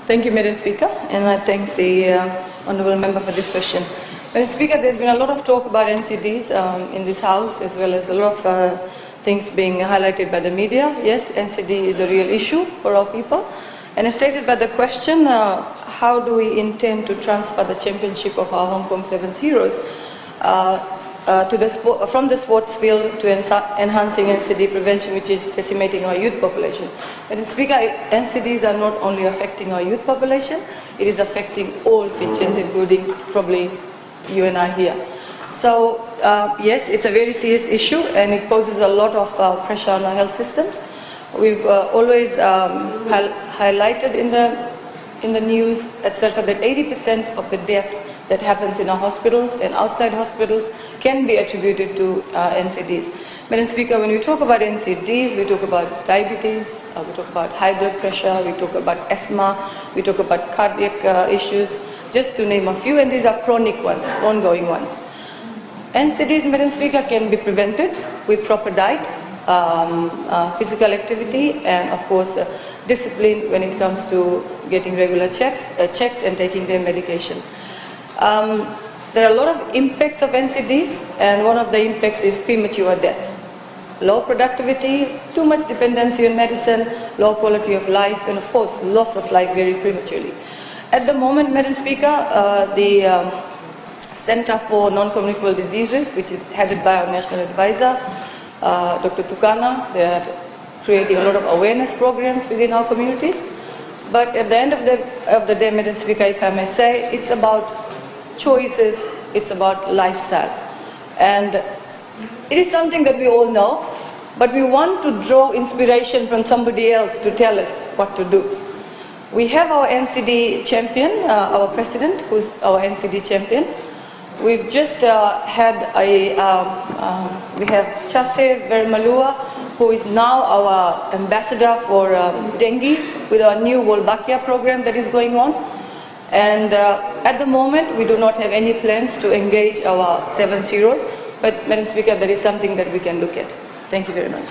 Thank you, Madam Speaker, and I thank the Honourable Member for this question. Madam Speaker, there's been a lot of talk about NCDs in this House, as well as a lot of things being highlighted by the media. Yes, NCD is a real issue for our people. And as stated by the question, how do we intend to transfer the championship of our Hong Kong Sevens heroes from the sports field to enhancing NCD prevention, which is decimating our youth population? Madam Speaker, NCDs are not only affecting our youth population, it is affecting all Fijians, including probably you and I here. So, yes, it's a very serious issue and it poses a lot of pressure on our health systems. We've always highlighted in the news, etc., that 80% of the death that happens in our hospitals and outside hospitals can be attributed to NCDs. Madam Speaker, when we talk about NCDs, we talk about diabetes, we talk about high blood pressure, we talk about asthma, we talk about cardiac issues, just to name a few, and these are chronic ones, ongoing ones. NCDs, Madam Speaker, can be prevented with proper diet, physical activity, and of course discipline when it comes to getting regular checks and taking their medication. There are a lot of impacts of NCDs, and one of the impacts is premature death. Low productivity, too much dependency on medicine, low quality of life, and of course loss of life very prematurely. At the moment, Madam Speaker, the Center for Non-Communicable Diseases, which is headed by our National Advisor, Dr. Tukana, they are creating a lot of awareness programs within our communities. But at the end of the day, Madam Speaker, if I may say, it's about choices, it's about lifestyle. And it is something that we all know, but we want to draw inspiration from somebody else to tell us what to do. We have our NCD champion, our president, who's our NCD champion. We've just had we have Chase Vermalua, who is now our ambassador for dengue with our new Wolbachia program that is going on. And at the moment, we do not have any plans to engage our Sevens heroes, but Madam Speaker, that is something that we can look at. Thank you very much.